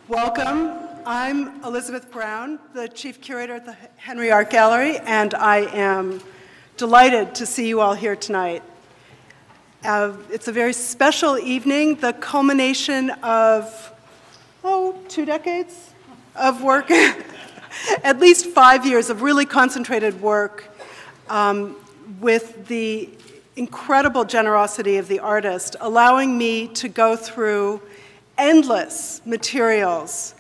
Welcome. I'm Elizabeth Brown, the Chief Curator at the Henry Art Gallery, and I am delighted to see you all here tonight. It's a very special evening, the culmination of, 2 decades of work, at least 5 years of really concentrated work with the incredible generosity of the artist, allowing me to go through endless materials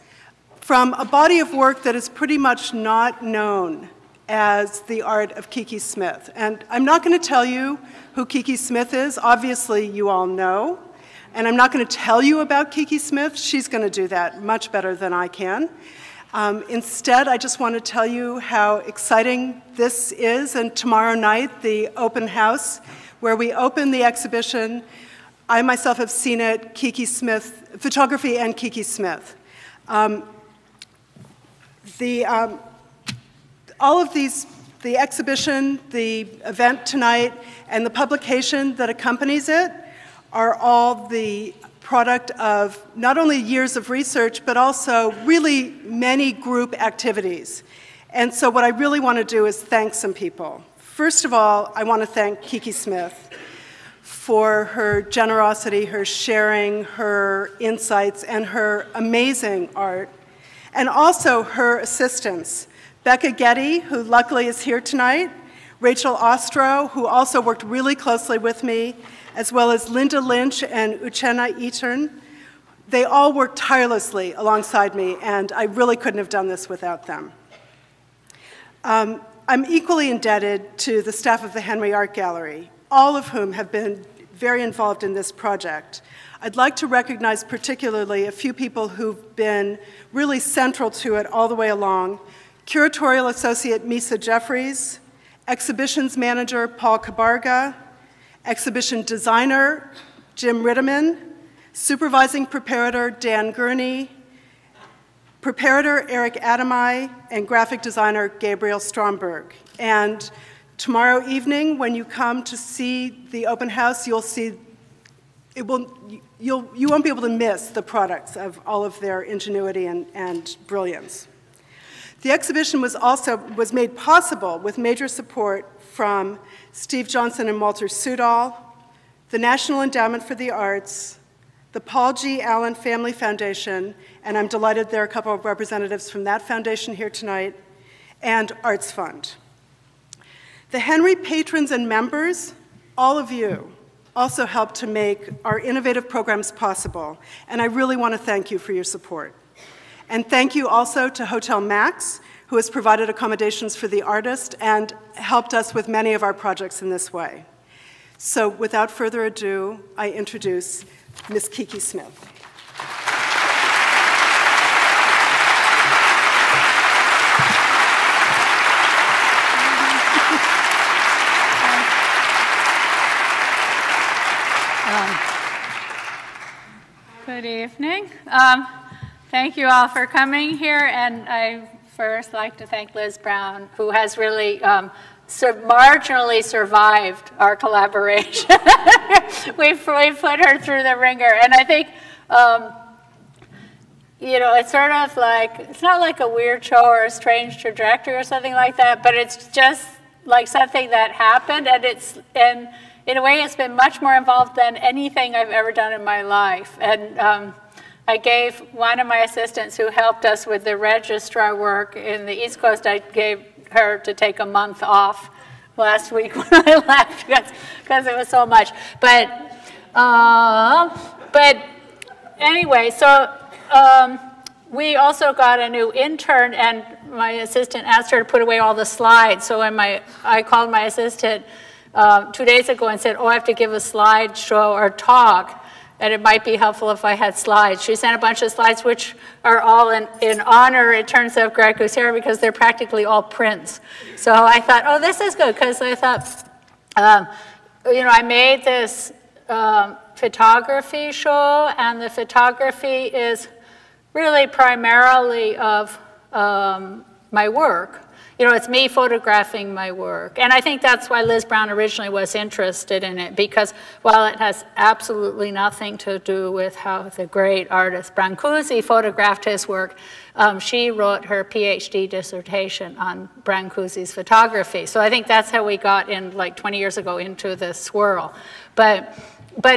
from a body of work that is pretty much not known as the art of Kiki Smith. And I'm not going to tell you who Kiki Smith is. Obviously, you all know. And I'm not going to tell you about Kiki Smith. She's going to do that much better than I can. Instead, I just want to tell you how exciting this is, and tomorrow night, the open house, where we open the exhibition. I myself have seen it, Kiki Smith, photography and Kiki Smith. All of these, the exhibition, the event tonight, and the publication that accompanies it are all the product of not only years of research, but also really many group activities. And so what I really want to do is thank some people. First of all, I want to thank Kiki Smith for her generosity, her sharing, her insights, and her amazing art, and also her assistants, Becca Getty, who luckily is here tonight, Rachel Ostro, who also worked really closely with me, as well as Linda Lynch and Uchenna Eaton. They all worked tirelessly alongside me, and I really couldn't have done this without them. I'm equally indebted to the staff of the Henry Art Gallery, all of whom have been very involved in this project. I'd like to recognize particularly a few people who've been really central to it all the way along. Curatorial Associate Misa Jeffries, Exhibitions Manager Paul Kabarga, Exhibition Designer Jim Ritteman, Supervising Preparator Dan Gurney, Preparator Eric Adamai, and Graphic Designer Gabriel Stromberg. And tomorrow evening, when you come to see the open house, you'll see, you won't be able to miss the products of all of their ingenuity and brilliance. The exhibition was made possible with major support from Steve Johnson and Walter Sudol, the National Endowment for the Arts, the Paul G. Allen Family Foundation, and I'm delighted there are a couple of representatives from that foundation here tonight, and Arts Fund. The Henry patrons and members, all of you, also helped to make our innovative programs possible, and I really want to thank you for your support. And thank you also to Hotel Max, who has provided accommodations for the artist and helped us with many of our projects in this way. So without further ado, I introduce Miss Kiki Smith. Good evening. Thank you all for coming here, and I first like to thank Liz Brown, who has really marginally survived our collaboration. we've put her through the ringer, and I think, you know, it's sort of like, it's not like a weird show or a strange trajectory or something like that, but it's just like something that happened, and in a way, it's been much more involved than anything I've ever done in my life. And I gave one of my assistants who helped us with the registrar work in the East Coast, I gave her to take a month off last week when I left because it was so much. But anyway, so we also got a new intern, and my assistant asked her to put away all the slides. So I called my assistant 2 days ago and said, oh, I have to give a slideshow or talk, and it might be helpful if I had slides. She sent a bunch of slides, which are all in honor, it turns out, Greg Kucera, because they're practically all prints. So I thought, oh, this is good, because I thought, you know, I made this photography show, and the photography is really primarily of my work. you know, it's me photographing my work. And I think that's why Liz Brown originally was interested in it, because while it has absolutely nothing to do with how the great artist Brancusi photographed his work, she wrote her PhD dissertation on Brancusi's photography. So I think that's how we got in, like 20 years ago, into this swirl. I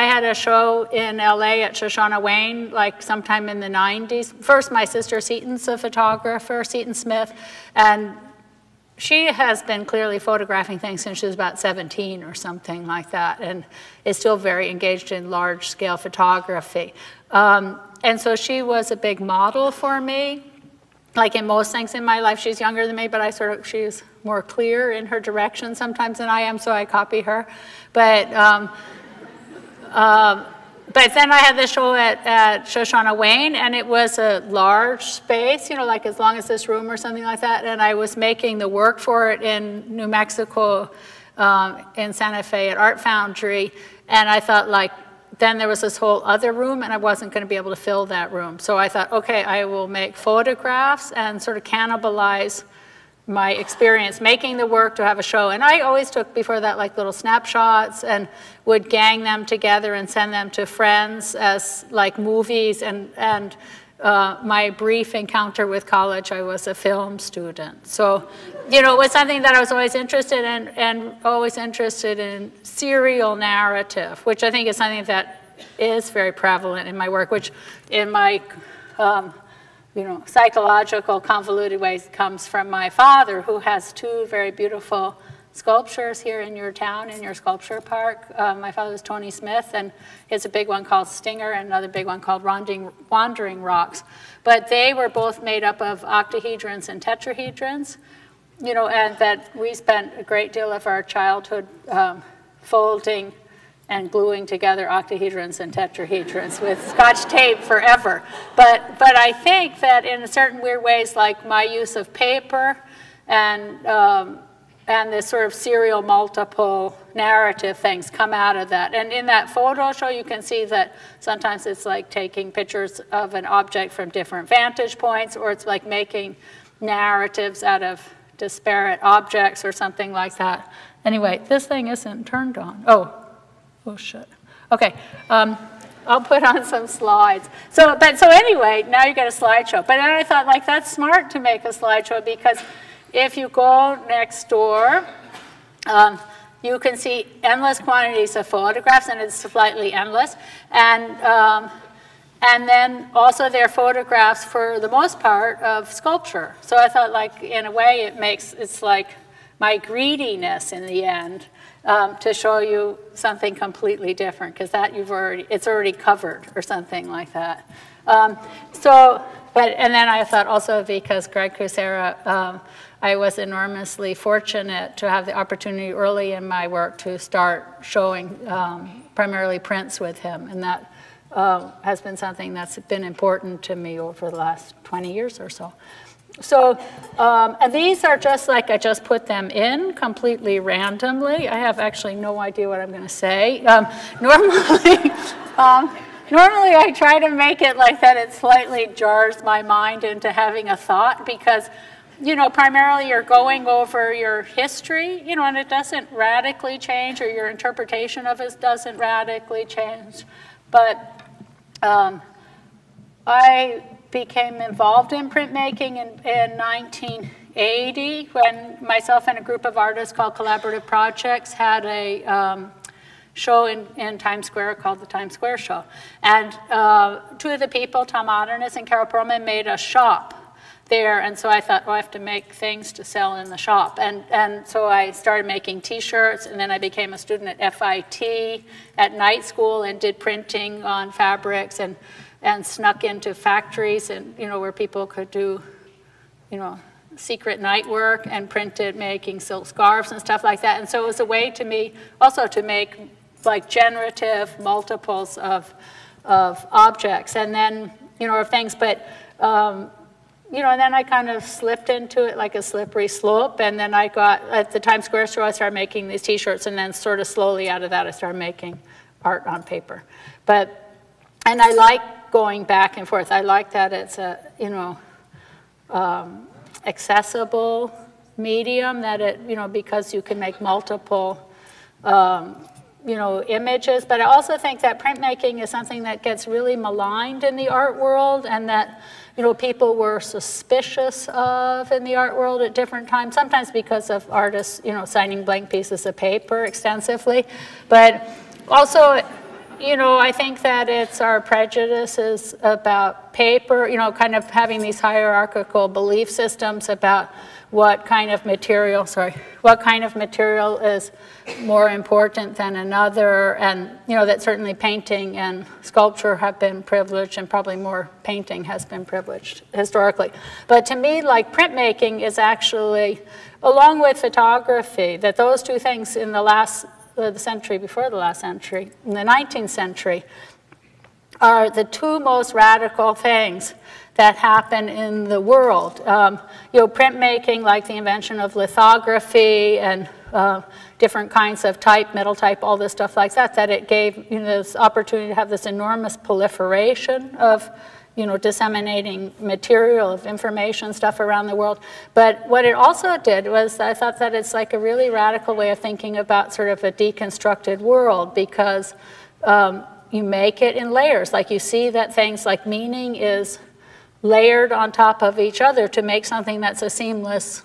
had a show in LA at Shoshana Wayne, like sometime in the 90s. First, my sister Seaton's a photographer, Seaton Smith, and she has been clearly photographing things since she was about 17 or something like that, and is still very engaged in large-scale photography. And so she was a big model for me. Like in most things in my life, she's younger than me, but she's more clear in her direction sometimes than I am, so I copy her. But then I had this show at Shoshana Wayne, and it was a large space, you know, like as long as this room or something like that, and I was making the work for it in New Mexico, in Santa Fe at Art Foundry, and I thought, like, then there was this whole other room, and I wasn't going to be able to fill that room. So I thought, okay, I will make photographs and sort of cannibalize my experience making the work to have a show. And I always took, before that, like little snapshots and would gang them together and send them to friends as like movies. And my brief encounter with college, I was a film student. So, you know, it was something that I was always interested in, and always interested in serial narrative, which I think is something that is very prevalent in my work, which in my you know, psychological, convoluted ways comes from my father, who has two very beautiful sculptures here in your town, in your sculpture park. My father was Tony Smith, and he has a big one called Stinger and another big one called Wandering Rocks. But they were both made up of octahedrons and tetrahedrons, you know, and that we spent a great deal of our childhood folding and gluing together octahedrons and tetrahedrons with Scotch tape forever. But I think that in certain weird ways, like my use of paper and this sort of serial multiple narrative things come out of that. And in that photo show, you can see that sometimes it's like taking pictures of an object from different vantage points, or it's like making narratives out of disparate objects or something like that. Anyway, this thing isn't turned on. Oh, shit. Okay, I'll put on some slides. So anyway, now you get a slideshow. But then I thought, like, that's smart to make a slideshow, because if you go next door, you can see endless quantities of photographs, and it's slightly endless. And then also there are photographs, for the most part, of sculpture. So I thought, like, in a way, it's like my greediness in the end, to show you something completely different, because that it's already covered or something like that. And then I thought also, because Greg Kucera, I was enormously fortunate to have the opportunity early in my work to start showing primarily prints with him, and that has been something that's been important to me over the last 20 years or so. So, and these are just like, I just put them in completely randomly. I have actually no idea what I'm going to say. Normally I try to make it like that it slightly jars my mind into having a thought, because, you know, primarily you're going over your history, you know, and it doesn't radically change, or your interpretation of it doesn't radically change. But I became involved in printmaking in 1980, when myself and a group of artists called Collaborative Projects had a show in Times Square called the Times Square Show. And two of the people, Tom Odernis and Carol Perlman, made a shop there, and so I thought, well, I have to make things to sell in the shop. And so I started making T-shirts, and then I became a student at FIT at night school and did printing on fabrics, and snuck into factories, and, you know, where people could do, you know, secret night work, and printed making silk scarves and stuff like that. And so it was a way to me also to make like generative multiples of objects, and then, you know, of things. But you know, and then I kind of slipped into it like a slippery slope, and then I got, at the Times Square show, I started making these T-shirts, and then sort of slowly out of that I started making art on paper. And I like going back and forth. I like that it's a, you know, accessible medium, that it, you know, because you can make multiple, you know, images. But I also think that printmaking is something that gets really maligned in the art world, and that, you know, people were suspicious of in the art world at different times, sometimes because of artists, you know, signing blank pieces of paper extensively. But also, you know, I think that it's our prejudices about paper, you know, kind of having these hierarchical belief systems about what kind of material, what kind of material is more important than another, and, you know, that certainly painting and sculpture have been privileged, and probably more painting has been privileged historically. But to me, like, printmaking is actually, along with photography, that those two things in the century before the last century, in the 19th century, are the two most radical things that happen in the world. You know, printmaking, like the invention of lithography and different kinds of type, metal type, all this stuff like that, that it gave, you know, this opportunity to have this enormous proliferation of, you know, disseminating material, of information, stuff around the world. But what it also did was, I thought that it's like a really radical way of thinking about sort of a deconstructed world, because you make it in layers. Like, you see that things like meaning is layered on top of each other to make something that's a seamless,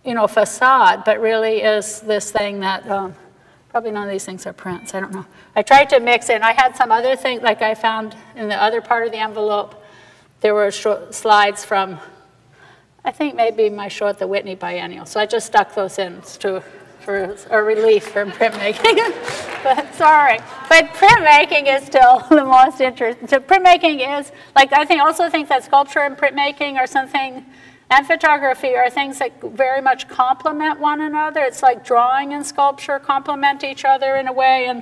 you know, facade, but really is this thing that, probably none of these things are prints, I don't know. I tried to mix it, and I had some other things, like I found in the other part of the envelope, there were slides from, I think maybe my show at the Whitney Biennial, so I just stuck those in for a relief from printmaking. But sorry, but printmaking is still the most interesting. So printmaking is, like, I also think that sculpture and printmaking are something, and photography are things that very much complement one another. It's like drawing and sculpture complement each other in a way. And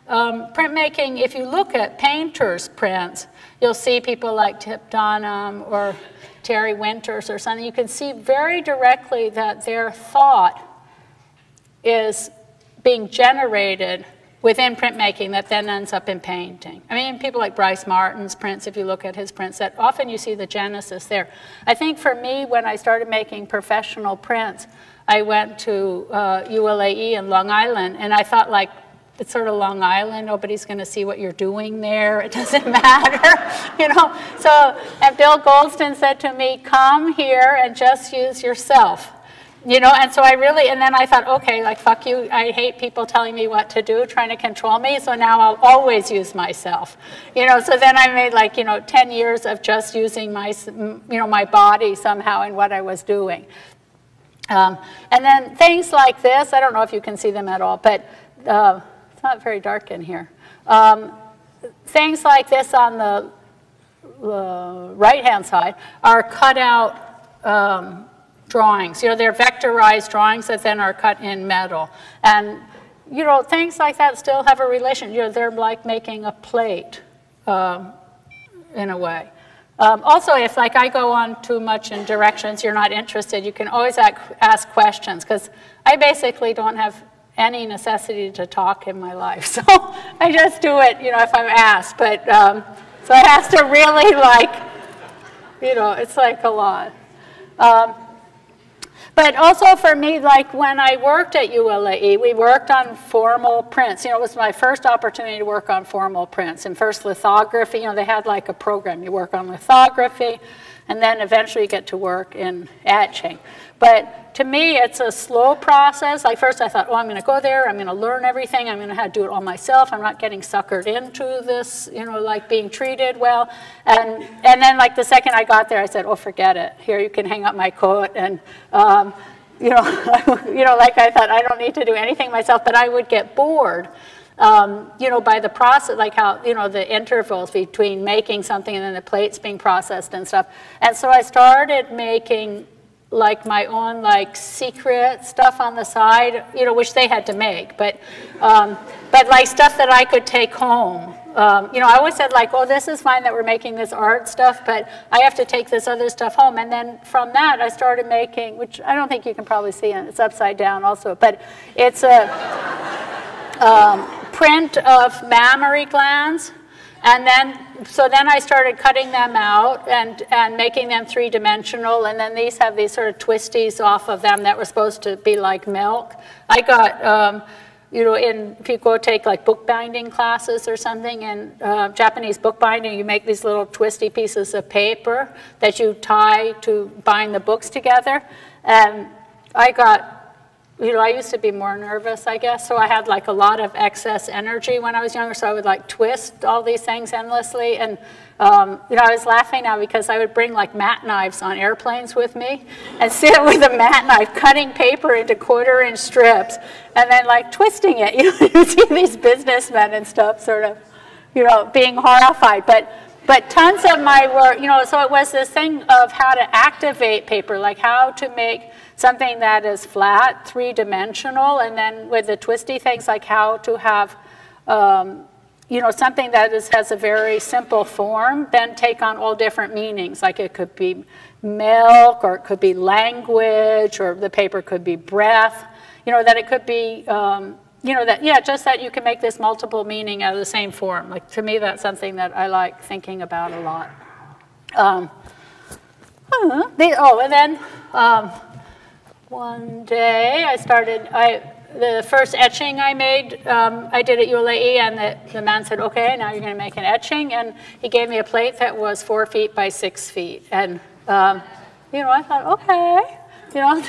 printmaking, if you look at painters' prints, you'll see people like Tip Donham or Terry Winters or something. You can see very directly that their thought is being generated within printmaking that then ends up in painting. I mean, people like Bryce Martin's prints, if you look at his prints, that often you see the genesis there. I think for me, when I started making professional prints, I went to ULAE in Long Island, and I thought, like, it's sort of Long Island, nobody's going to see what you're doing there, it doesn't matter, you know. So, and Bill Goldston said to me, come here and just use yourself. You know, and so I really, and then I thought, okay, like, fuck you, I hate people telling me what to do, trying to control me, so now I'll always use myself. You know, so then I made, like, you know, 10 years of just using my, you know, my body somehow in what I was doing. And then things like this, I don't know if you can see them at all, but it's not very dark in here. Things like this on the right-hand side are cut out drawings. You know, they're vectorized drawings that then are cut in metal. And, you know, things like that still have a relation. You know, they're like making a plate in a way. Also, if, like, I go on too much in directions you're not interested, you can always ask questions, because I basically don't have any necessity to talk in my life. So I just do it, you know, if I'm asked. But, so I have to really, like, you know, it's like a lot. But also for me, like, when I worked at ULAE, we worked on formal prints. You know, it was my first opportunity to work on formal prints. And first lithography, you know, they had like a program. You work on lithography, and then eventually you get to work in etching. But to me, it's a slow process. Like, first I thought, oh, I'm going to go there, I'm going to learn everything, I'm going to have to do it all myself, I'm not getting suckered into this, you know, like being treated well. And then, like, the second I got there, I said, oh, forget it. Here, you can hang up my coat. And, you know, you know, like, I thought, I don't need to do anything myself, but I would get bored. You know, by the process, like how, you know, the intervals between making something and then the plates being processed and stuff. And so I started making, like, my own, like, secret stuff on the side, you know, which they had to make, but like stuff that I could take home. You know, I always said, like, oh, this is fine that we're making this art stuff, but I have to take this other stuff home. And then from that, I started making, which I don't think you can probably see, and it's upside down also, but it's a print of mammary glands. And then, so then I started cutting them out and making them three-dimensional, and then these have these sort of twisties off of them that were supposed to be like milk. I got, you know, if you go take like bookbinding classes or something, in Japanese bookbinding, you make these little twisty pieces of paper that you tie to bind the books together. And I got, you know, I used to be more nervous, I guess, so I had like a lot of excess energy when I was younger, so I would like twist all these things endlessly. And, you know, I was laughing now because I would bring like mat knives on airplanes with me and sit with a mat knife cutting paper into 1/4-inch strips and then like twisting it. You know, you see these businessmen and stuff sort of, you know, being horrified. But tons of my work, you know, so it was this thing of how to activate paper, like how to make something that is flat, three-dimensional, and then with the twisty things, like how to have, you know, something that has a very simple form, then take on all different meanings. Like it could be milk, or it could be language, or the paper could be breath, you know, that it could be, you know, that, yeah, just that you can make this multiple meaning out of the same form. Like, to me, that's something that I like thinking about a lot. And then one day I started, the first etching I made, I did at ULAE, and the man said, okay, now you're going to make an etching, and he gave me a plate that was 4 feet by 6 feet. And, you know, I thought, okay. You know,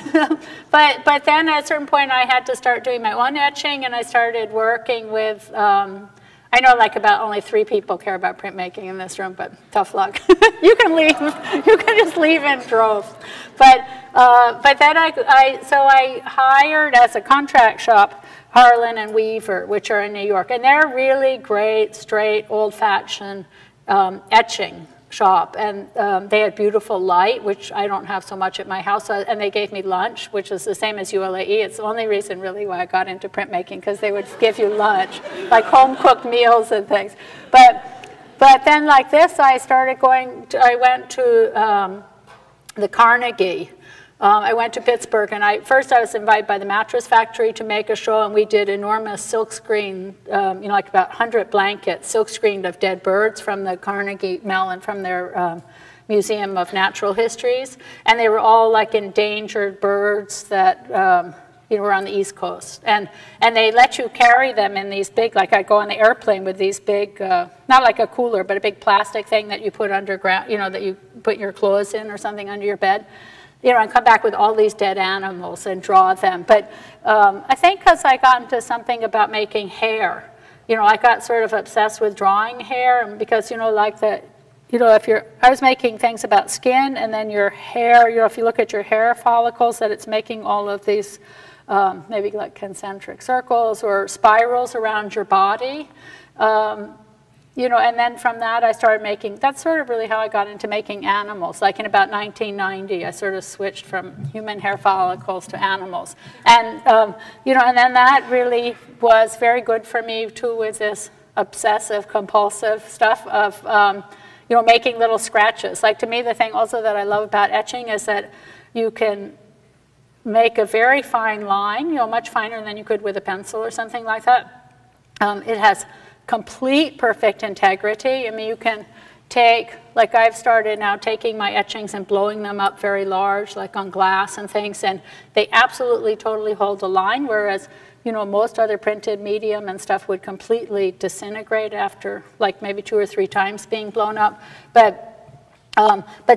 but then at a certain point I had to start doing my own etching, and I started working with, I know like about only 3 people care about printmaking in this room, but tough luck. You can leave, you can just leave in droves. But then I hired as a contract shop Harlan and Weaver, which are in New York, and they're really great, straight, old-fashioned etching shop, and they had beautiful light, which I don't have so much at my house, and they gave me lunch, which is the same as ULAE. It's the only reason really why I got into printmaking, because they would give you lunch, like home-cooked meals and things. But then like this, I started going, I went to the Carnegie. I went to Pittsburgh, and first I was invited by the Mattress Factory to make a show, and we did enormous silkscreen, you know, like about 100 blankets, silkscreened of dead birds from the Carnegie Mellon, from their Museum of Natural Histories, and they were all like endangered birds that, you know, were on the East Coast, and they let you carry them in these big, like I go on the airplane with these big, not like a cooler, but a big plastic thing that you put underground, you know, that you put your clothes in or something under your bed. You know, and come back with all these dead animals and draw them. But I think because I got into something about making hair, you know, I got sort of obsessed with drawing hair, and because, you know, like that, you know, I was making things about skin, and then your hair, you know, if you look at your hair follicles, that it's making all of these maybe like concentric circles or spirals around your body. You know, and then from that I started making, that's sort of really how I got into making animals. Like in about 1990, I sort of switched from human hair follicles to animals. And, you know, and then that really was very good for me too, with this obsessive compulsive stuff of, you know, making little scratches. Like to me, the thing also that I love about etching is that you can make a very fine line, you know, much finer than you could with a pencil or something like that. It has complete perfect integrity. I mean, you can take, like I've started now taking my etchings and blowing them up very large, like on glass and things, and they absolutely totally hold the line, whereas, you know, most other printed medium and stuff would completely disintegrate after like maybe 2 or 3 times being blown up. But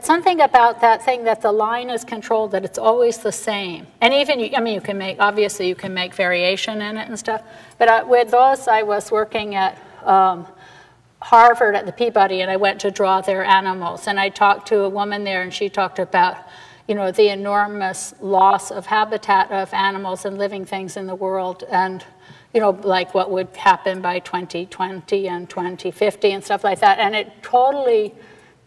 something about that thing that the line is controlled, that it's always the same. And even, I mean, you can make, obviously you can make variation in it and stuff. But with those, I was working at Harvard at the Peabody, and I went to draw their animals. And I talked to a woman there, and she talked about, you know, the enormous loss of habitat of animals and living things in the world. And, you know, like what would happen by 2020 and 2050 and stuff like that. And it totally,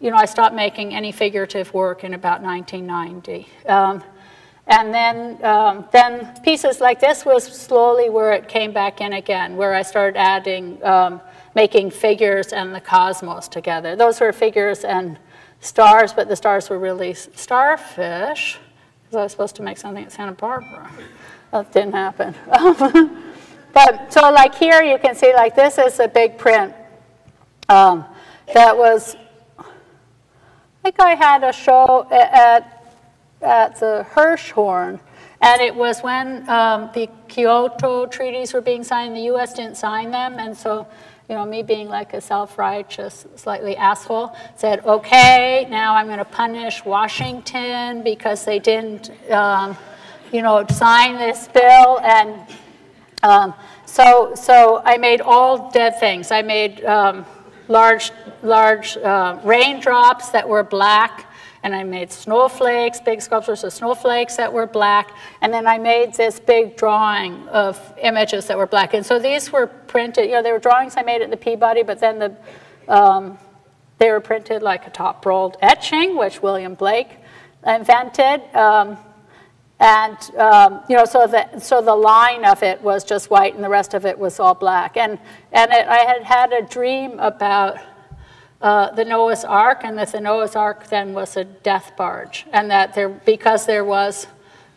you know, I stopped making any figurative work in about 1990. And then pieces like this was slowly where it came back in again, where I started adding, making figures and the cosmos together. Those were figures and stars, but the stars were really starfish, because I was supposed to make something at Santa Barbara. That didn't happen. But so like here you can see, like this is a big print That was, I think I had a show at the Hirshhorn, and it was when the Kyoto treaties were being signed. The U.S. didn't sign them, and so, you know, me being like a self-righteous, slightly asshole, said, okay, now I'm going to punish Washington because they didn't, you know, sign this bill. And so I made all dead things. I made large raindrops that were black, and I made snowflakes, big sculptures of snowflakes that were black, and then I made this big drawing of images that were black. And so these were printed, you know, they were drawings I made at the Peabody, but then they were printed like a top-rolled etching, which William Blake invented. You know, so the line of it was just white, and the rest of it was all black. And I had a dream about the Noah's Ark, and that the Noah's Ark then was a death barge, and that because there was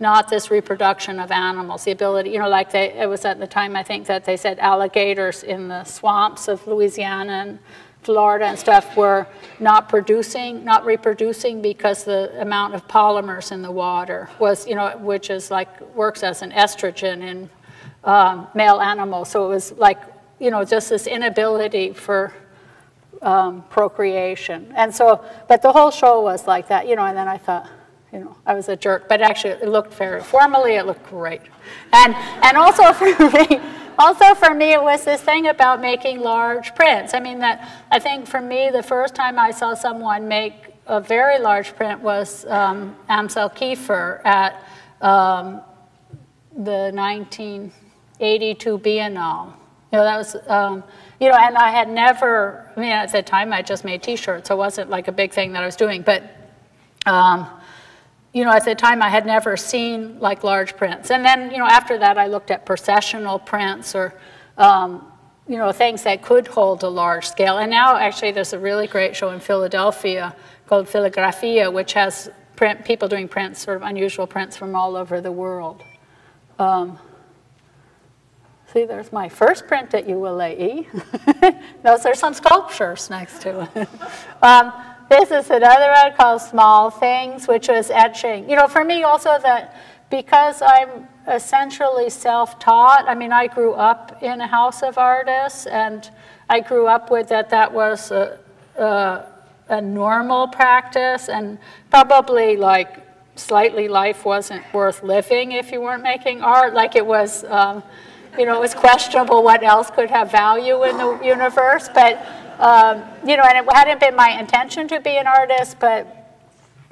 not this reproduction of animals, the ability, you know, like it was at the time, I think, that they said alligators in the swamps of Louisiana and Florida and stuff were not reproducing because the amount of polymers in the water was, you know, which is like, works as an estrogen in male animals. So it was like, you know, just this inability for procreation. And so, but the whole show was like that, you know, and then I thought, you know, I was a jerk, but actually it looked very, formally it looked great. And also for me, it was this thing about making large prints. I mean, I think for me, the first time I saw someone make a very large print was Amsel Kiefer at the 1982 Biennale. You know, that was, you know, and I had never, I mean, at the time I just made T-shirts, so it wasn't like a big thing that I was doing, but, you know, at the time I had never seen like large prints. And then, you know, after that I looked at processional prints or, you know, things that could hold a large scale. And now actually there's a really great show in Philadelphia called Philographia, which has people doing prints, sort of unusual prints from all over the world. See, there's my first print at ULAE. Those are some sculptures next to it. This is another one called Small Things, which was etching. You know, for me also that because I'm essentially self-taught, I mean, I grew up in a house of artists, and I grew up with that was a normal practice, and probably like slightly life wasn't worth living if you weren't making art. Like it was, you know, it was questionable what else could have value in the universe, but you know, and it hadn't been my intention to be an artist, but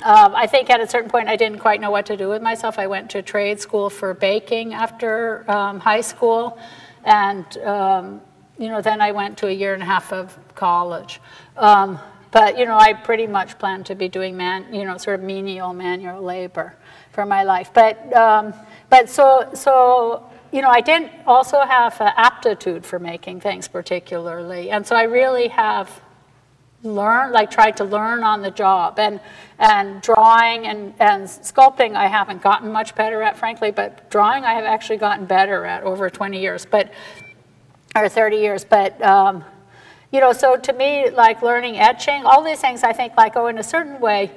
I think at a certain point I didn't quite know what to do with myself. I went to trade school for baking after high school, and you know, then I went to a year and a half of college. But you know, I pretty much planned to be doing you know, sort of menial manual labor for my life. But so you know, I didn't also have an aptitude for making things particularly, and so I really have learned, like tried to learn on the job, and drawing and sculpting I haven't gotten much better at, frankly, but drawing I have actually gotten better at over 20 years, or 30 years, but you know, so to me, like learning etching, all these things I think like, oh, in a certain way,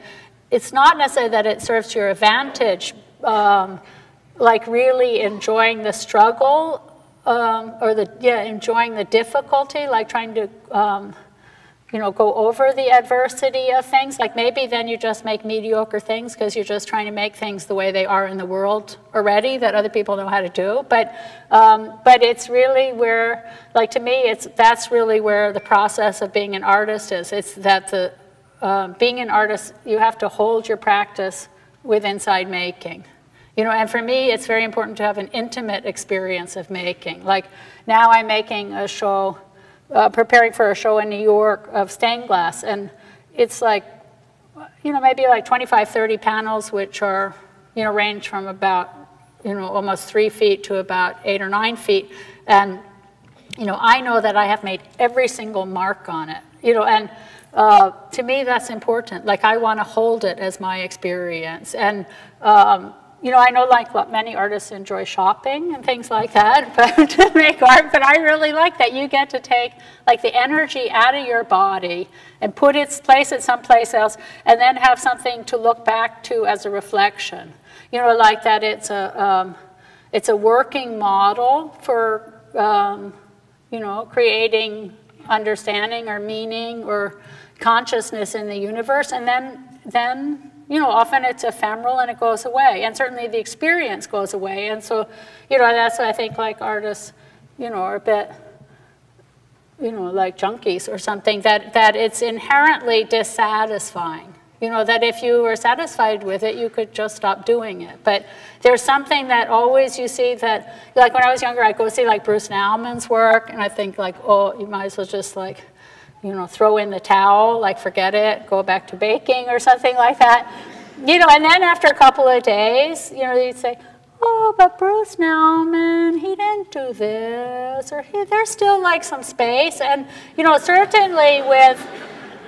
it's not necessarily that it serves your advantage, like really enjoying the struggle, or enjoying the difficulty, like trying to, you know, go over the adversity of things. Like maybe then you just make mediocre things because you're just trying to make things the way they are in the world already that other people know how to do. But it's really where, like to me, that's really where the process of being an artist is. It's that being an artist, you have to hold your practice with inside making. You know, and for me, it's very important to have an intimate experience of making. Like now I'm making a show, preparing for a show in New York of stained glass, and it's like, you know, maybe like 25, 30 panels, which are, you know, range from about, you know, almost 3 feet to about 8 or 9 feet. And, you know, I know that I have made every single mark on it, you know, and to me that's important. Like I want to hold it as my experience. And you know, I know like many artists enjoy shopping and things like that, but to make art, but I really like that. You get to take like the energy out of your body and place it someplace else, and then have something to look back to as a reflection. You know, like that it's a working model for, you know, creating understanding or meaning or consciousness in the universe, and then you know, often it's ephemeral and it goes away, and certainly the experience goes away. And so, you know, that's why I think like artists, you know, are a bit, you know, like junkies or something, that it's inherently dissatisfying. You know, that if you were satisfied with it, you could just stop doing it. But there's something that always you see that, like when I was younger, I'd go see like Bruce Nauman's work, and I think like, oh, you might as well just like, you know, throw in the towel, like forget it, go back to baking or something like that. You know, and then after a couple of days, you know, you'd say, oh, but Bruce Nauman, he didn't do this, or there's still like some space. And, you know, certainly with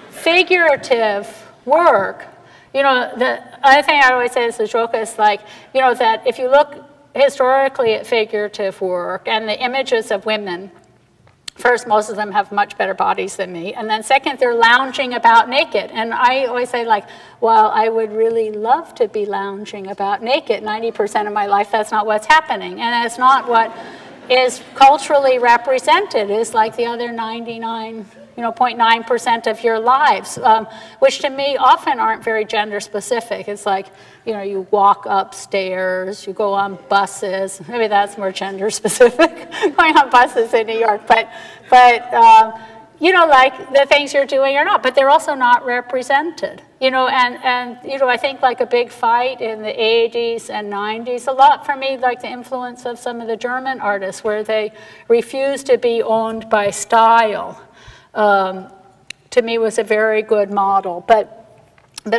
figurative work, you know, the other thing I always say as a joke is like, you know, that if you look historically at figurative work and the images of women, first, most of them have much better bodies than me. And then second, they're lounging about naked. And I always say like, well, I would really love to be lounging about naked. 90% of my life, that's not what's happening. And it's not what is culturally represented. It's like the other 0.9% of your lives, which to me often aren't very gender specific. It's like, you know, you walk upstairs, you go on buses. Maybe that's more gender specific, going on buses in New York. But you know, like the things you're doing are not, but they're also not represented. You know, and you know, I think like a big fight in the 80s and 90s, a lot for me, like the influence of some of the German artists where they refused to be owned by style. To me was a very good model, but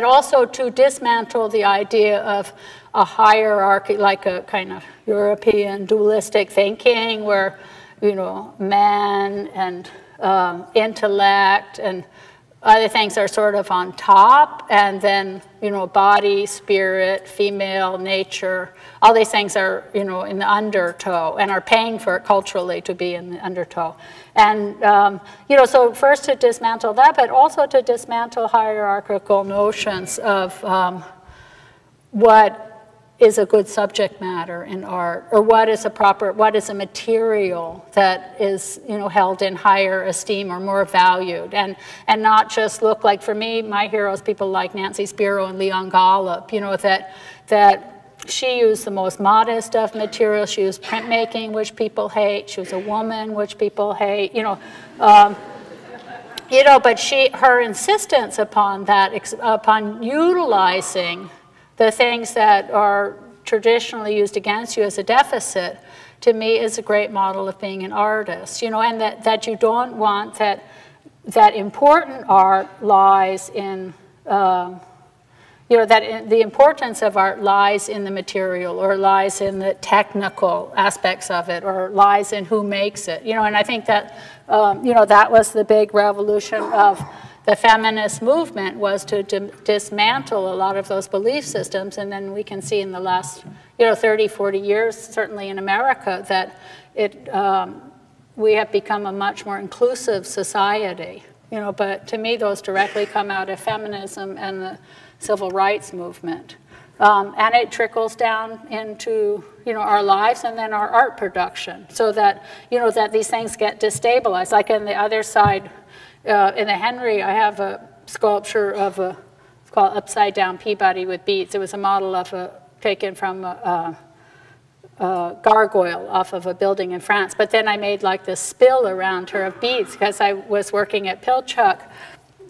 also to dismantle the idea of a hierarchy, like a kind of European dualistic thinking where, you know, man and intellect and other things are sort of on top, and then, you know, body, spirit, female, nature, all these things are, you know, in the undertow and are paying for it culturally to be in the undertow. And, you know, so first to dismantle that, but also to dismantle hierarchical notions of what is a good subject matter in art, or what is a material that is, you know, held in higher esteem or more valued, and not just look like, for me, my heroes, people like Nancy Spiro and Leon Golub, you know, that she used the most modest of materials. She used printmaking, which people hate. She was a woman, which people hate, you know. You know, but her insistence upon that, upon utilizing the things that are traditionally used against you as a deficit, to me is a great model of being an artist, you know, and that you don't want that important art lies in, you know, that the importance of art lies in the material, or lies in the technical aspects of it, or lies in who makes it, you know, and I think that, you know, that was the big revolution of the feminist movement, was to dismantle a lot of those belief systems. And then we can see in the last, you know, 30, 40 years, certainly in America, that we have become a much more inclusive society. You know, but to me, those directly come out of feminism and the civil rights movement. And it trickles down into, you know, our lives and then our art production, so that, you know, that these things get destabilized. Like on the other side, in the Henry, I have a sculpture of it's called Upside Down Peabody with beads. It was a model of taken from a gargoyle off of a building in France. But then I made like this spill around her of beads, because I was working at Pilchuck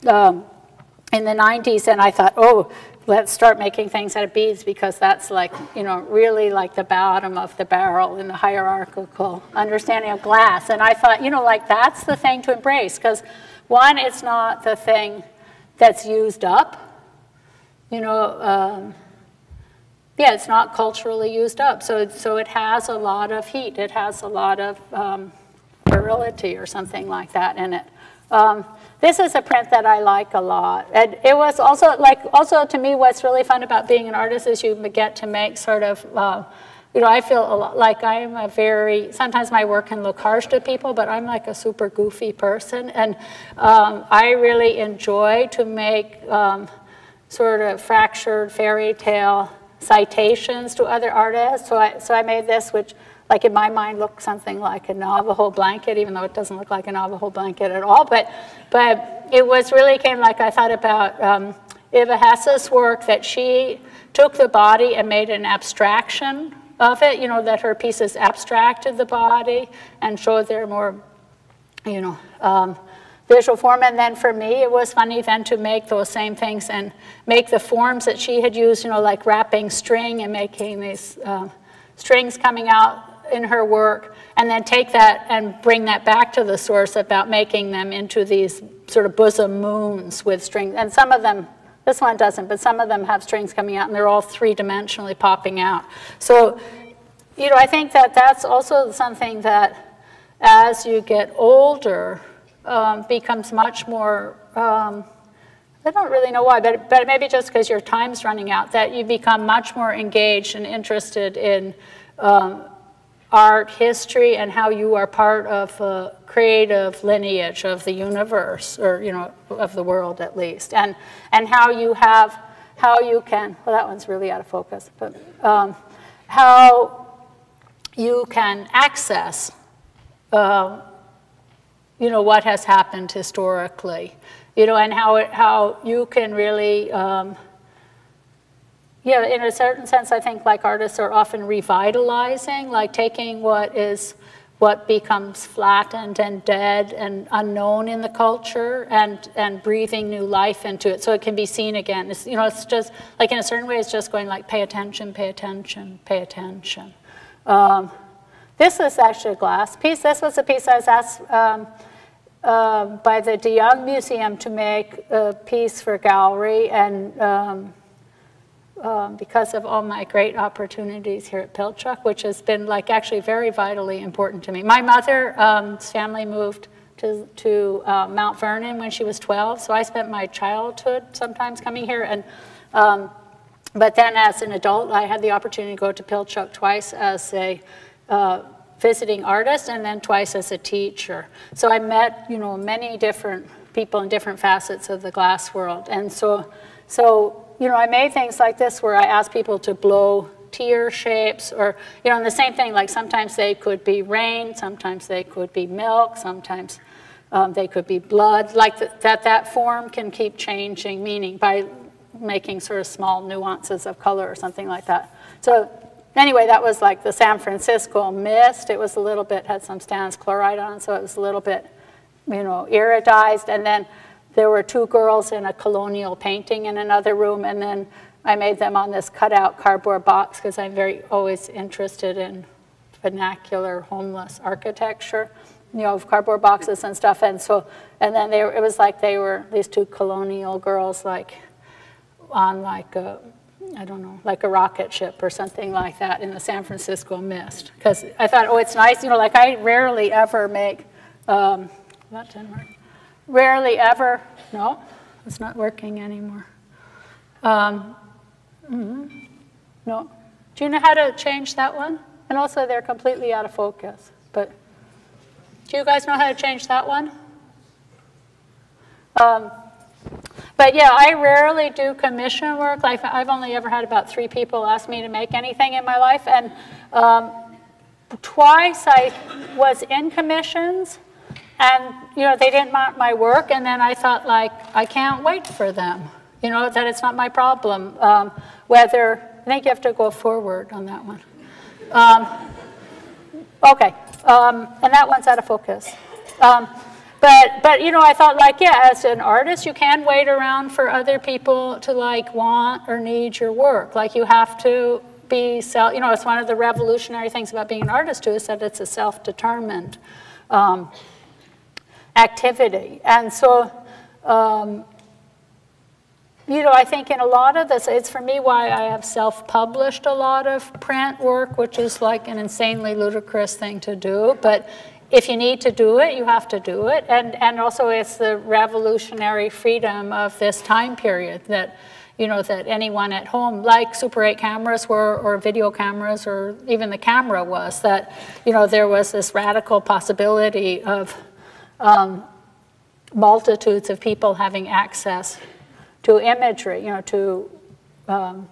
in the 90s, and I thought, oh, let's start making things out of beads, because that's like, you know, really like the bottom of the barrel in the hierarchical understanding of glass. And I thought, you know, like that's the thing to embrace, because one, it's not the thing that's used up, you know, yeah, it's not culturally used up. So it has a lot of heat. It has a lot of virility or something like that in it. this is a print that I like a lot. And it was also, also to me, what's really fun about being an artist is you get to make sort of, you know, I feel a lot like I'm a very, sometimes my work can look harsh to people, but I'm like a super goofy person. And I really enjoy to make sort of fractured fairy tale citations to other artists. So I made this, which like in my mind looks something like a Navajo blanket, even though it doesn't look like a Navajo blanket at all. But it was really came like I thought about Eva Hesse's work, that she took the body and made an abstraction of it, you know, that her pieces abstracted the body and showed their more, you know, visual form. And then for me, it was funny then to make those same things and make the forms that she had used, you know, like wrapping string and making these strings coming out in her work, and then take that and bring that back to the source about making them into these sort of bosom moons with strings. And some of them, this one doesn't, but some of them have strings coming out, and they're all three-dimensionally popping out. So, you know, I think that that's also something that as you get older becomes much more, I don't really know why, but maybe just because your time's running out, that you become much more engaged and interested in art history and how you are part of a creative lineage of the universe, or, you know, of the world at least, and how you can, well, that one's really out of focus, but how you can access, you know, what has happened historically, you know, and how you can really, yeah, in a certain sense, I think like artists are often revitalizing, like taking what becomes flattened and dead and unknown in the culture and breathing new life into it so it can be seen again. It's, you know, it's just, like in a certain way, it's just going like, pay attention, pay attention, pay attention. This is actually a glass piece. This was a piece I was asked by the De Young Museum to make a piece for gallery, and because of all my great opportunities here at Pilchuck, which has been like actually very vitally important to me. My mother's family moved to Mount Vernon when she was 12, so I spent my childhood sometimes coming here. And but then as an adult, I had the opportunity to go to Pilchuck twice as a visiting artist and then twice as a teacher. So I met, you know, many different people in different facets of the glass world. And so you know, I made things like this where I asked people to blow tear shapes, or, you know, and the same thing, like sometimes they could be rain, sometimes they could be milk, sometimes they could be blood, like that form can keep changing meaning by making sort of small nuances of color or something like that. So anyway, that was like the San Francisco mist. It was a little bit, had some stannous chloride on, so it was a little bit, you know, iridized. And then there were two girls in a colonial painting in another room, and then I made them on this cutout cardboard box because I'm always interested in vernacular homeless architecture, you know, of cardboard boxes and stuff. And then it was like they were these two colonial girls, like on like a, I don't know, like a rocket ship or something like that in the San Francisco mist. Because I thought, oh, it's nice, you know, like I rarely ever make, that didn't work. Rarely ever, no, it's not working anymore. No. Do you know how to change that one? And also they're completely out of focus. But do you guys know how to change that one? But yeah, I rarely do commission work. Like I've only ever had about 3 people ask me to make anything in my life. And twice I was in commissions, and, you know, they didn't want my work, and then I thought, like, I can't wait for them, you know, that it's not my problem. Whether, I think you have to go forward on that one. Okay, and that one's out of focus. But, you know, I thought, like, yeah, as an artist, you can wait around for other people to, like, want or need your work. Like, you have to be, you know, it's one of the revolutionary things about being an artist, too, is that it's a self-determined activity. And so, you know, I think in a lot of this, it's for me why I have self-published a lot of print work, which is like an insanely ludicrous thing to do. But if you need to do it, you have to do it. And also it's the revolutionary freedom of this time period that, you know, that anyone at home, like Super 8 cameras were, or video cameras, or even the camera was, that, you know, there was this radical possibility of multitudes of people having access to imagery, you know, to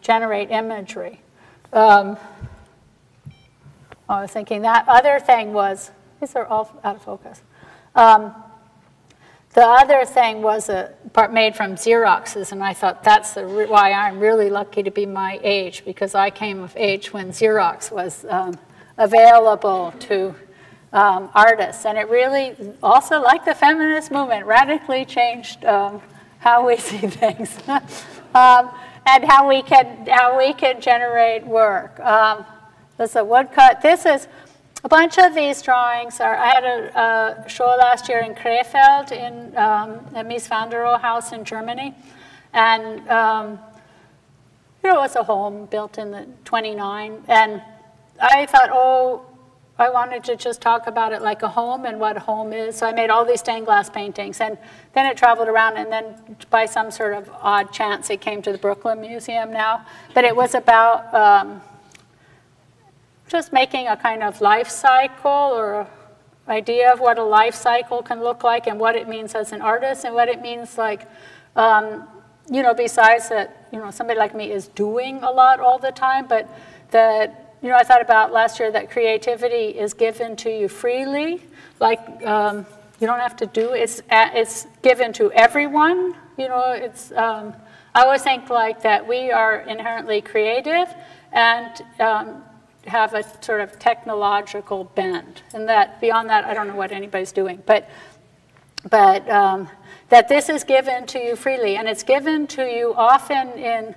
generate imagery. I was thinking that other thing was, these are all out of focus. The other thing was a part made from Xeroxes, and I thought that's why I'm really lucky to be my age, because I came of age when Xerox was available to artists. And it really, also like the feminist movement, radically changed how we see things and how we can generate work. This is a woodcut. This is a bunch of these drawings. I had a show last year in Krefeld in the Mies van der Rohe house in Germany. And you know, it was a home built in the 29. And I thought, oh, I wanted to just talk about it like a home and what a home is. So I made all these stained glass paintings. And then it traveled around, and then by some sort of odd chance, it came to the Brooklyn Museum now. But it was about just making a kind of life cycle, or idea of what a life cycle can look like, and what it means as an artist, and what it means, like, you know, besides that, you know, somebody like me is doing a lot all the time, but that, you know, I thought about last year that creativity is given to you freely, like you don't have to do it. It's given to everyone. You know, it's I always think like that we are inherently creative and have a sort of technological bent, and that beyond that I don't know what anybody's doing, but that this is given to you freely, and it's given to you often in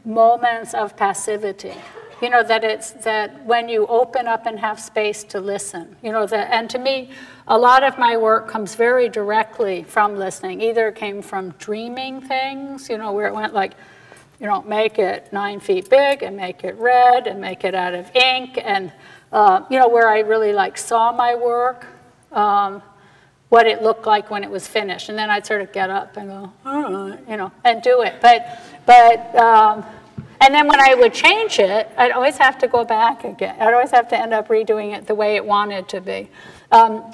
moments of passivity. You know, that it's that when you open up and have space to listen, you know, that, and to me, a lot of my work comes very directly from listening. Either it came from dreaming things, you know, where it went like, you know, make it 9 feet big and make it red and make it out of ink, and, you know, where I really like saw my work, what it looked like when it was finished. And then I'd sort of get up and go, oh, you know, and do it. And then when I would change it, I'd always have to go back again. I'd always have to end up redoing it the way it wanted to be.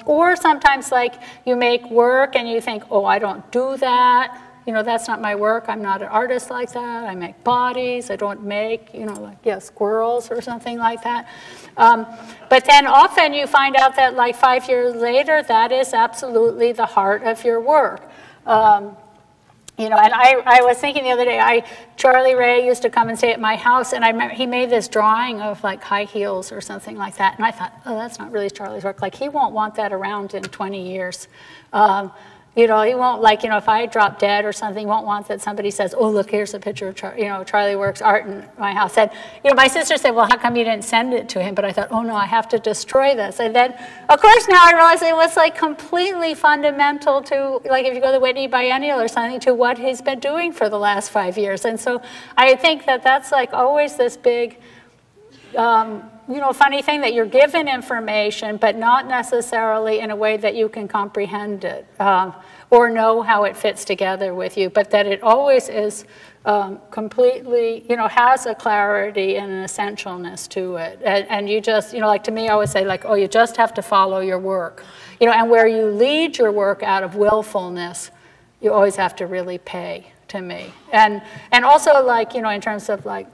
Or sometimes, like, you make work and you think, oh, I don't do that. You know, that's not my work. I'm not an artist like that. I make bodies. I don't make, you know, like, yeah, squirrels or something like that. But then often you find out that, like, 5 years later, that is absolutely the heart of your work. You know, and I was thinking the other day, Charlie Ray used to come and stay at my house, and I remember he made this drawing of like high heels or something like that, and I thought, oh, that's not really Charlie's work. Like, he won't want that around in 20 years. You know, he won't, like, you know, if I drop dead or something, he won't want that somebody says, oh, look, here's a picture of, you know, Charlie Works art in my house. And, you know, my sister said, well, how come you didn't send it to him? But I thought, oh, no, I have to destroy this. And then, of course, now I realize it was, like, completely fundamental to, like, if you go to the Whitney Biennial or something, to what he's been doing for the last 5 years. And so I think that that's, like, always this big, you know, funny thing, that you're given information, but not necessarily in a way that you can comprehend it or know how it fits together with you, but that it always is completely, you know, has a clarity and an essentialness to it. And you just, you know, like, to me, I always say, like, oh, you just have to follow your work. You know, and where you lead your work out of willfulness, you always have to really pay, to me. And also, like, you know, in terms of, like,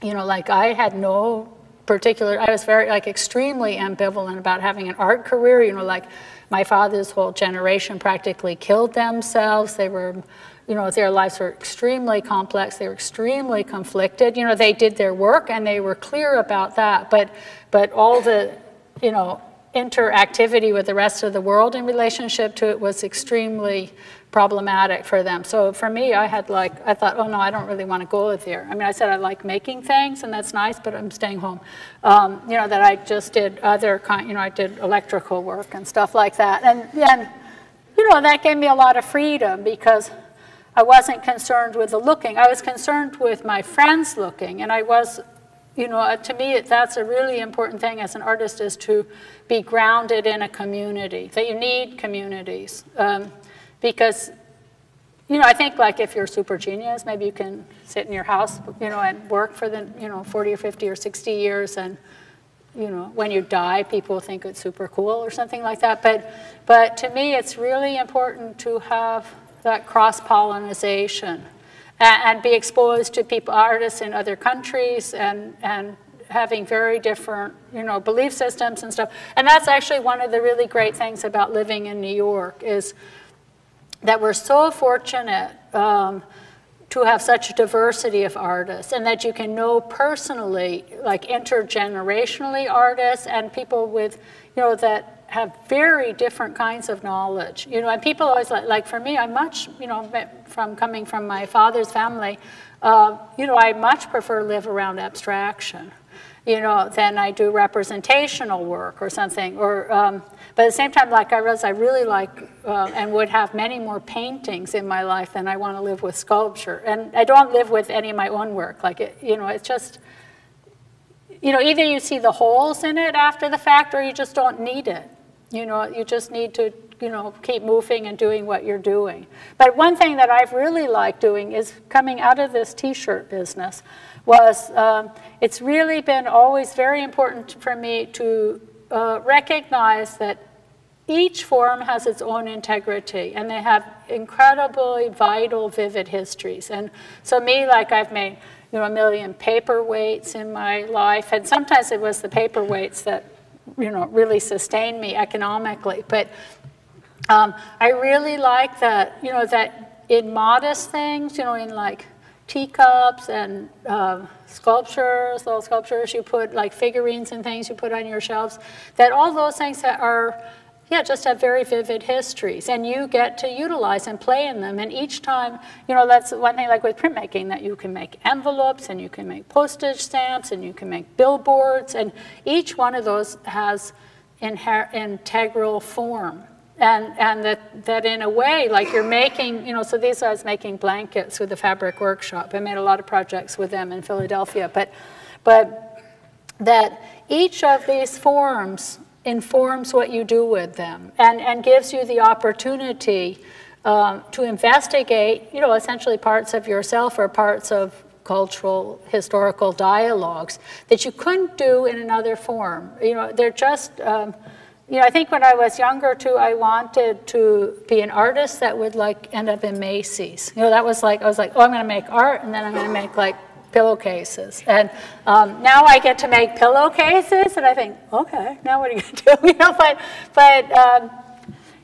you know, like, I had no particular, I was very, like, extremely ambivalent about having an art career. You know, like, my father's whole generation practically killed themselves. They were, you know, their lives were extremely complex. They were extremely conflicted. You know, they did their work and they were clear about that. But all the, you know, interactivity with the rest of the world in relationship to it was extremely problematic for them. So for me, I had, like, I thought, oh no, I don't really want to go there. I mean, I said I like making things, and that's nice, but I'm staying home. You know, that I just did other kind, you know, I did electrical work and stuff like that. And then, you know, that gave me a lot of freedom, because I wasn't concerned with the looking. I was concerned with my friends looking, and I was, you know, to me, that's a really important thing as an artist, is to be grounded in a community, that you need communities. Because, you know, I think like if you're a super genius, maybe you can sit in your house, you know, and work for the, you know, 40 or 50 or 60 years, and, you know, when you die, people think it's super cool or something like that. But to me, it's really important to have that cross-pollination and be exposed to people, artists in other countries, and having very different, you know, belief systems and stuff. And that's actually one of the really great things about living in New York, is that we're so fortunate to have such a diversity of artists, and that you can know personally, like intergenerationally, artists and people with, you know, that have very different kinds of knowledge, you know. And people always like for me, I much, you know, from coming from my father's family, you know, I much prefer live around abstraction, you know, than I do representational work or something. Or, but at the same time, like I realized I really like and would have many more paintings in my life than I want to live with sculpture. And I don't live with any of my own work. Like, it, you know, it's just, you know, either you see the holes in it after the fact, or you just don't need it. You know, you just need to, you know, keep moving and doing what you're doing. But one thing that I've really liked doing is coming out of this t-shirt business was, it's really been always very important for me to recognize that each form has its own integrity, and they have incredibly vital, vivid histories. And so me, like I've made, you know, 1 million paperweights in my life, and sometimes it was the paperweights that, you know, really sustained me economically. But I really like that, you know, that in modest things, you know, in like teacups and sculptures, little sculptures you put, like figurines and things you put on your shelves, that all those things that are, yeah, just have very vivid histories, and you get to utilize and play in them. And each time, you know, that's one thing like with printmaking, that you can make envelopes, and you can make postage stamps, and you can make billboards, and each one of those has integral form. And that in a way, like you're making, you know, so these I was making blankets with the Fabric Workshop. I made a lot of projects with them in Philadelphia, but that each of these forms informs what you do with them, and gives you the opportunity to investigate, you know, essentially parts of yourself or parts of cultural, historical dialogues that you couldn't do in another form. You know, they're just, you know, I think when I was younger too, I wanted to be an artist that would like end up in Macy's. You know, that was like, I was like, oh, I'm going to make art, and then I'm going to make like pillowcases. And now I get to make pillowcases, and I think, okay, now what are you going to do? You know, but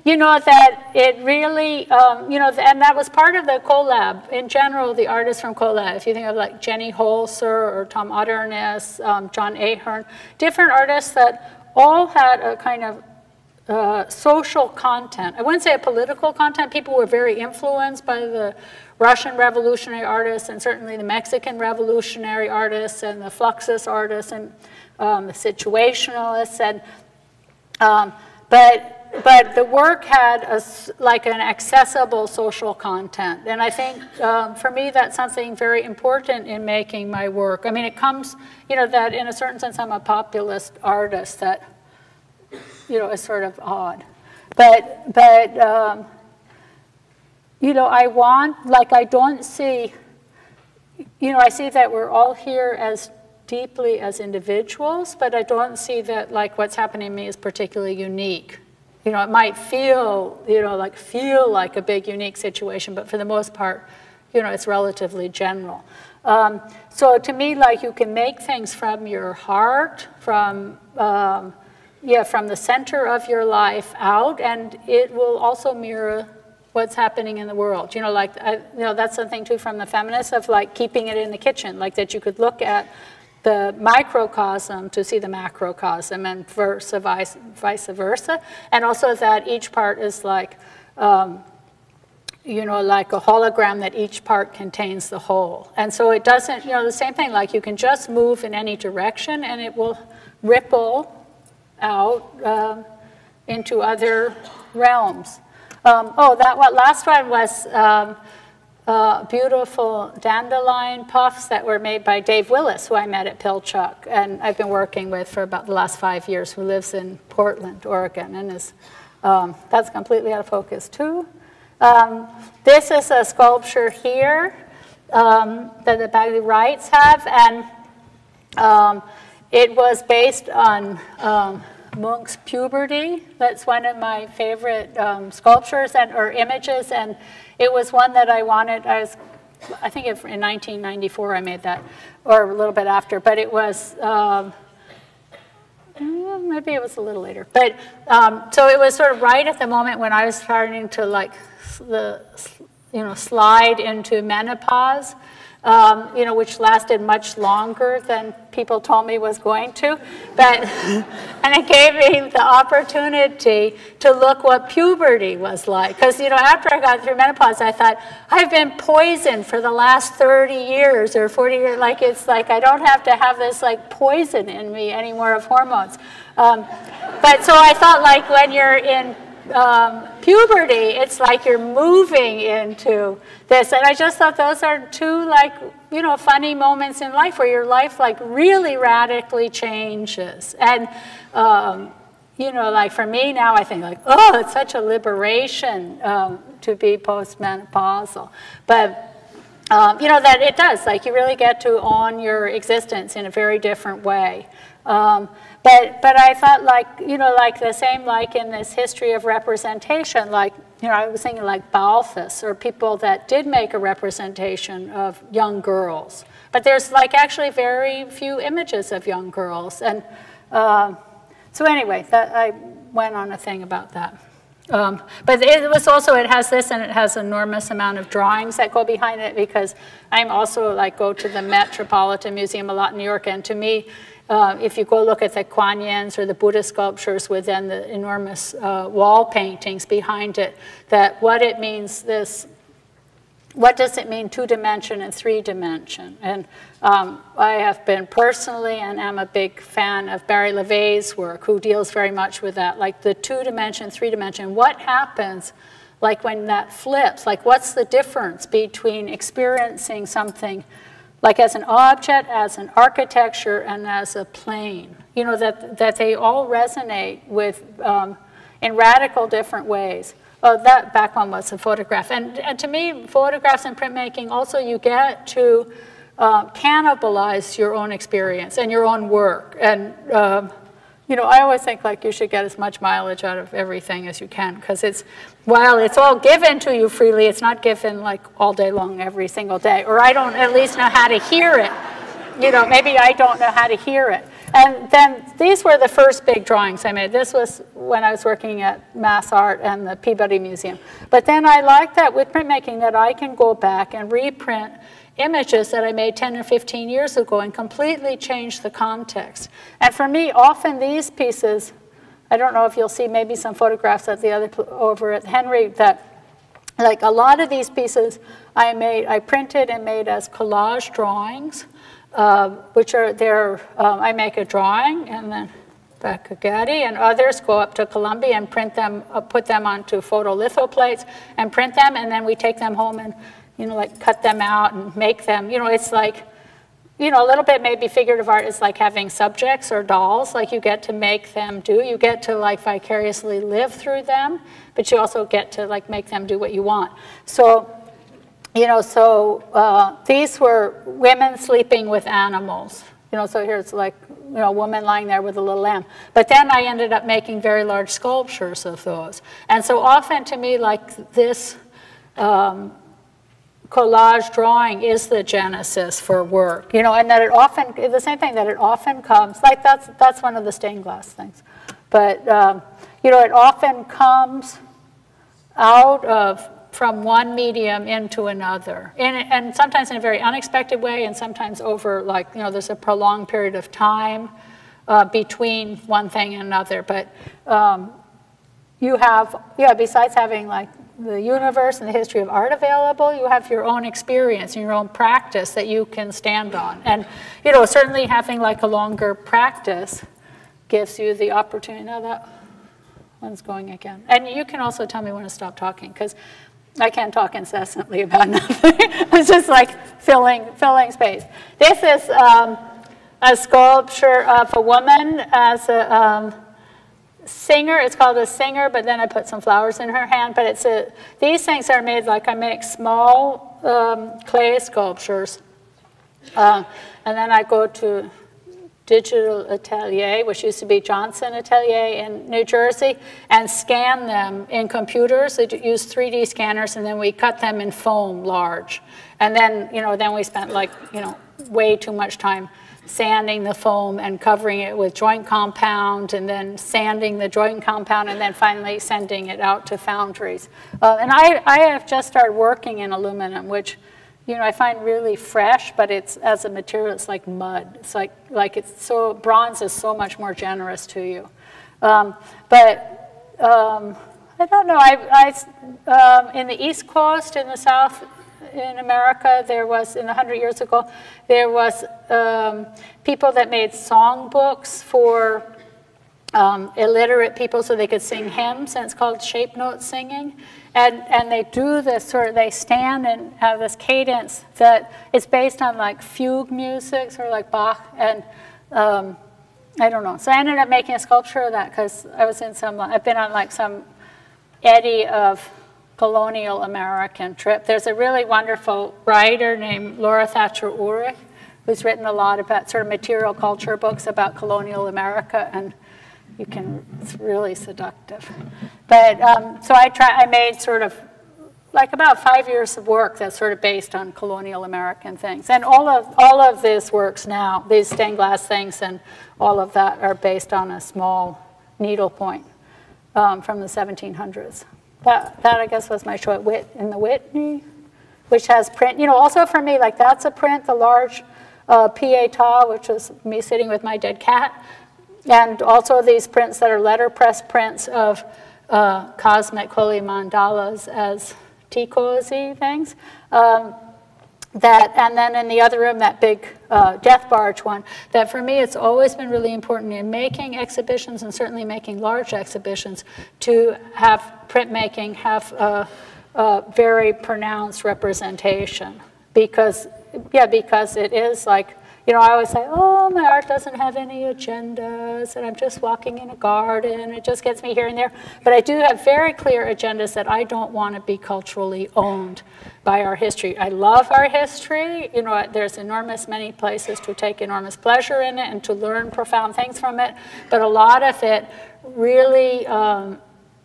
you know, that it really, you know, and that was part of the collab. In general, the artists from collab, if you think of like Jenny Holzer or Tom Otterness, John Ahern, different artists that all had a kind of social content. I wouldn't say a political content. People were very influenced by the Russian revolutionary artists, and certainly the Mexican revolutionary artists, and the Fluxus artists, and the situationalists. And but the work had like an accessible social content. And I think for me, that's something very important in making my work. I mean, it comes, you know, that in a certain sense, I'm a populist artist that, you know, is sort of odd. But you know, I want, like, I don't see, you know, I see that we're all here as deeply as individuals, but I don't see that, like, what's happening to me is particularly unique. You know, it might feel, you know, feel like a big, unique situation, but for the most part, you know, it's relatively general. So to me, like, you can make things from your heart, from the center of your life out, and it will also mirror what's happening in the world. You know, like, you know, that's something too from the feminists of like keeping it in the kitchen, like that you could look at the microcosm to see the macrocosm, and vice versa. And also that each part is like, you know, like a hologram, that each part contains the whole. And so it doesn't, you know, the same thing, like you can just move in any direction and it will ripple out into other realms. Last one was beautiful dandelion puffs that were made by Dave Willis, who I met at Pilchuck, and I've been working with for about the last 5 years, who lives in Portland, Oregon, and is, that's completely out of focus too. This is a sculpture here that the Bagley Wrights have, and it was based on Munch's Puberty. That's one of my favorite sculptures or images, and it was one that I wanted. I think in 1994 I made that, or a little bit after, but it was, maybe it was a little later. But, so it was sort of right at the moment when I was starting to like, slide into menopause. Which lasted much longer than people told me was going to. But, and it gave me the opportunity to look what puberty was like. Because, after I got through menopause, I thought, I've been poisoned for the last 30 years or 40 years. Like, it's like I don't have to have this, like, poison in me anymore of hormones. But so I thought, like, when you're in puberty, it's like you're moving into this, and I just thought those are two, like, funny moments in life where your life, like, really radically changes. And like for me now, I think, like, oh, it's such a liberation to be postmenopausal, but that it does, like, you really get to own your existence in a very different way. But I thought, like, like the same, like in this history of representation, like, I was thinking like Balthus, or people that did make a representation of young girls. But there's, like, actually very few images of young girls. And so anyway, I went on a thing about that. But it was also, it has this, and it has an enormous amount of drawings that go behind it, because I'm also, like, go to the Metropolitan Museum a lot in New York, and to me, if you go look at the Kuan Yins or the Buddha sculptures with then the enormous wall paintings behind it, that what it means, what does it mean 2-dimension and 3-dimension? And I have been personally, and am a big fan of Barry LeVay's work, who deals very much with that, like the 2-dimension, 3-dimension. What happens, like, when that flips? Like, what's the difference between experiencing something like as an object, as an architecture, and as a plane? That they all resonate with in radical different ways. Oh, that back one was a photograph. And to me, photographs and printmaking, also you get to cannibalize your own experience and your own work. And I always think, like, you should get as much mileage out of everything as you can, because while it's all given to you freely, it's not given, like, all day long every single day. Or I don't at least know how to hear it. Maybe I don't know how to hear it. And then these were the first big drawings I made. This was when I was working at Mass Art and the Peabody Museum. But then I like that with printmaking, that I can go back and reprint images that I made 10 or 15 years ago and completely change the context. And for me, often these pieces, I don't know if you'll see maybe some photographs at the other over at Henry, that, like, a lot of these pieces I printed and made as collage drawings, which are I make a drawing, and then Becca Gaddy and others go up to Columbia and print them, put them onto photolitho plates and print them, and then we take them home and, like, cut them out and make them. It's like, a little bit maybe figurative art is like having subjects or dolls. Like, you get to make them do. You get to, like, vicariously live through them, but you also get to, like, make them do what you want. So, these were women sleeping with animals. So here's, like, a woman lying there with a little lamb. But then I ended up making very large sculptures of those. And so often to me, like, this collage drawing is the genesis for work, and that it often, the same thing, that it often comes, like, that's one of the stained glass things. But, it often comes out of, from one medium into another, and sometimes in a very unexpected way, and sometimes over, like, there's a prolonged period of time between one thing and another. But you have, besides having, like, the universe and the history of art available, you have your own experience and your own practice that you can stand on. And, certainly having, like, a longer practice gives you the opportunity. Now that one's going again. And you can also tell me when to stop talking, because I can't talk incessantly about nothing. It's just like filling space. This is a sculpture of a woman as a singer. It's called a singer, but then I put some flowers in her hand. But it's these things are made like I make small clay sculptures. And then I go to Digital Atelier, which used to be Johnson Atelier in New Jersey, and scan them in computers. They use 3D scanners, and then we cut them in foam large. And then, then we spent way too much time sanding the foam and covering it with joint compound, and then sanding the joint compound, and then finally sending it out to foundries. And I have just started working in aluminum, which I find really fresh, but it's, as a material, it's like mud. It's like bronze is so much more generous to you. I don't know, in the East Coast, in the South, in America, there was, 100 years ago, there was people that made songbooks for illiterate people so they could sing hymns, and it's called shape note singing. And they do this they stand and have this cadence that is based on like fugue music, sort of like Bach, and I don't know. So I ended up making a sculpture of that because I've been on like some eddy of colonial American trip. There's a really wonderful writer named Laura Thatcher Ulrich who's written a lot about sort of material culture books about colonial America, and it's really seductive. But so I made sort of like about 5 years of work that's sort of based on colonial American things. And all of this works now, these stained glass things and all of that are based on a small needlepoint from the 1700s. That I guess was my show in the Whitney, which has print. Also for me, like that's a print, the large Pietà, which was me sitting with my dead cat. And also these prints that are letterpress prints of cosmic holy mandalas as Tikozy things. And then in the other room, that big death barge one, that for me it's always been really important in making exhibitions, and certainly making large exhibitions, to have printmaking have a very pronounced representation. Because it is like, I always say, oh, my art doesn't have any agendas, and I'm just walking in a garden, it just gets me here and there. But I do have very clear agendas that I don't want to be culturally owned by our history. I love our history. There's many places to take enormous pleasure in it and to learn profound things from it. But a lot of it really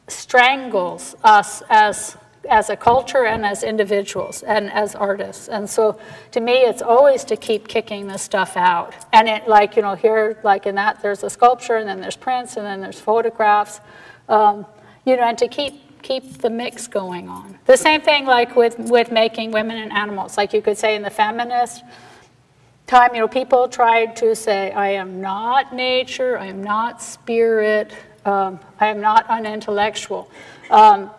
strangles us as a culture and as individuals and as artists. And so to me, it's always to keep kicking this stuff out. And it here, like in that, there's a sculpture, and then there's prints, and then there's photographs, and to keep the mix going on. The same thing like with making women and animals. Like you could say in the feminist time, people tried to say, I am not nature, I am not spirit, I am not unintellectual. But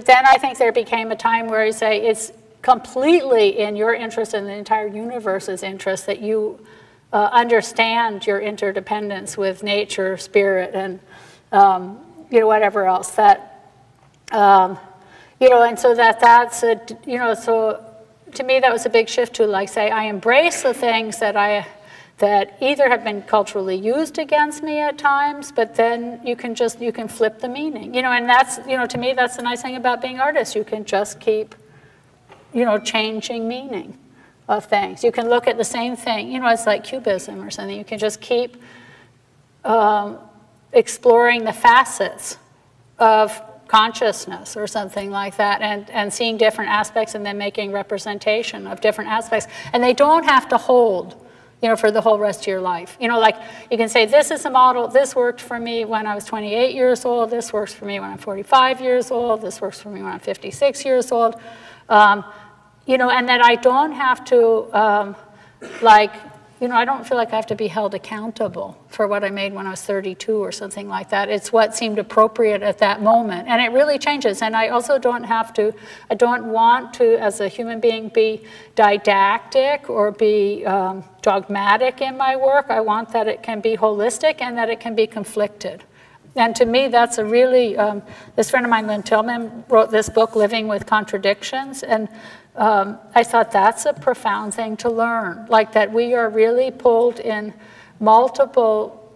then I think there became a time where you say it's completely in your interest and the entire universe's interest that you understand your interdependence with nature, spirit, and whatever else that and so that's so to me that was a big shift to like say I embrace the things that either have been culturally used against me at times, but then you can flip the meaning, and that's, to me, that's the nice thing about being artists. You can just keep, changing meaning of things. You can look at the same thing, it's like cubism or something. You can just keep exploring the facets of consciousness or something like that, and seeing different aspects and then making representation of different aspects. And they don't have to hold for the whole rest of your life. Like you can say, this is a model, this worked for me when I was 28 years old, this works for me when I'm 45 years old, this works for me when I'm 56 years old. And that I don't have to, I don't feel like I have to be held accountable for what I made when I was 32 or something like that. It's what seemed appropriate at that moment. And it really changes. And I also don't want to, as a human being, be didactic or be dogmatic in my work. I want that it can be holistic and that it can be conflicted. And to me, that's a really, this friend of mine, Lynn Tillman, wrote this book, Living with Contradictions, and I thought that's a profound thing to learn, like that we are really pulled in multiple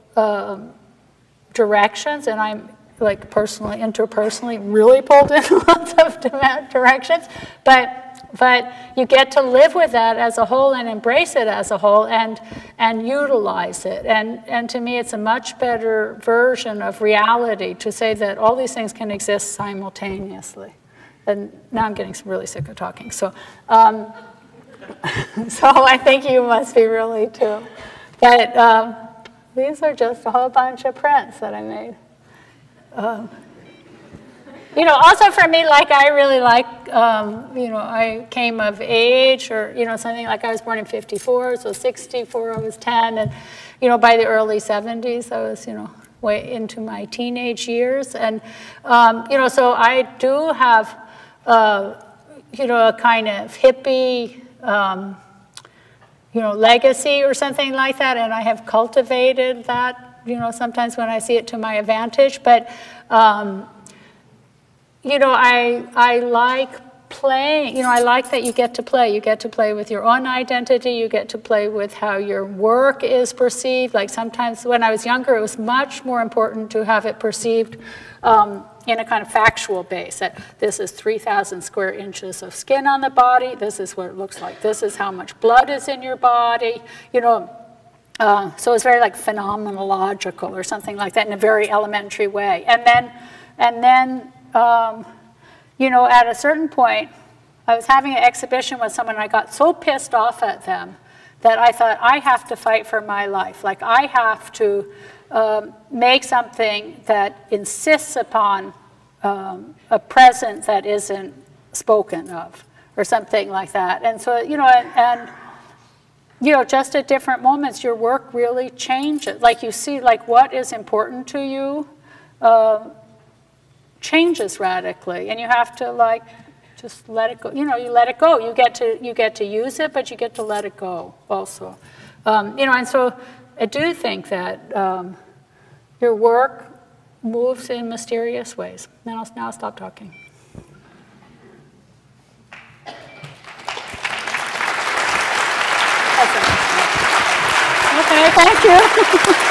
directions, and I'm like personally, interpersonally, really pulled in lots of directions, but you get to live with that as a whole and embrace it as a whole and utilize it. And to me, it's a much better version of reality to say that all these things can exist simultaneously. And now I'm getting really sick of talking. So, so I think you must be really too. But these are just a whole bunch of prints that I made. You know, also for me, like I really like, you know, I came of age or, you know, something like I was born in 54, so 64 I was 10, and, you know, by the early 70s I was, you know, way into my teenage years. And, you know, so I do have, you know, a kind of hippie, you know, legacy or something like that, and I have cultivated that, you know, sometimes when I see it to my advantage, but, you know, I like playing, you know, I like that you get to play. You get to play with your own identity. You get to play with how your work is perceived. Like sometimes when I was younger, it was much more important to have it perceived in a kind of factual base, that this is 3,000 square inches of skin on the body. This is what it looks like. This is how much blood is in your body. You know, so it's very like phenomenological or something like that in a very elementary way. And then you know, at a certain point, I was having an exhibition with someone, and I got so pissed off at them that I thought, I have to fight for my life. Like, I have to make something that insists upon a presence that isn't spoken of, or something like that. And so, you know, and you know, just at different moments, your work really changes. Like, you see, like, what is important to you changes radically, and you have to like just let it go. You know, you let it go. You get to use it, but you get to let it go also. You know, and so I do think that your work moves in mysterious ways. Now I'll stop talking. Okay, thank you.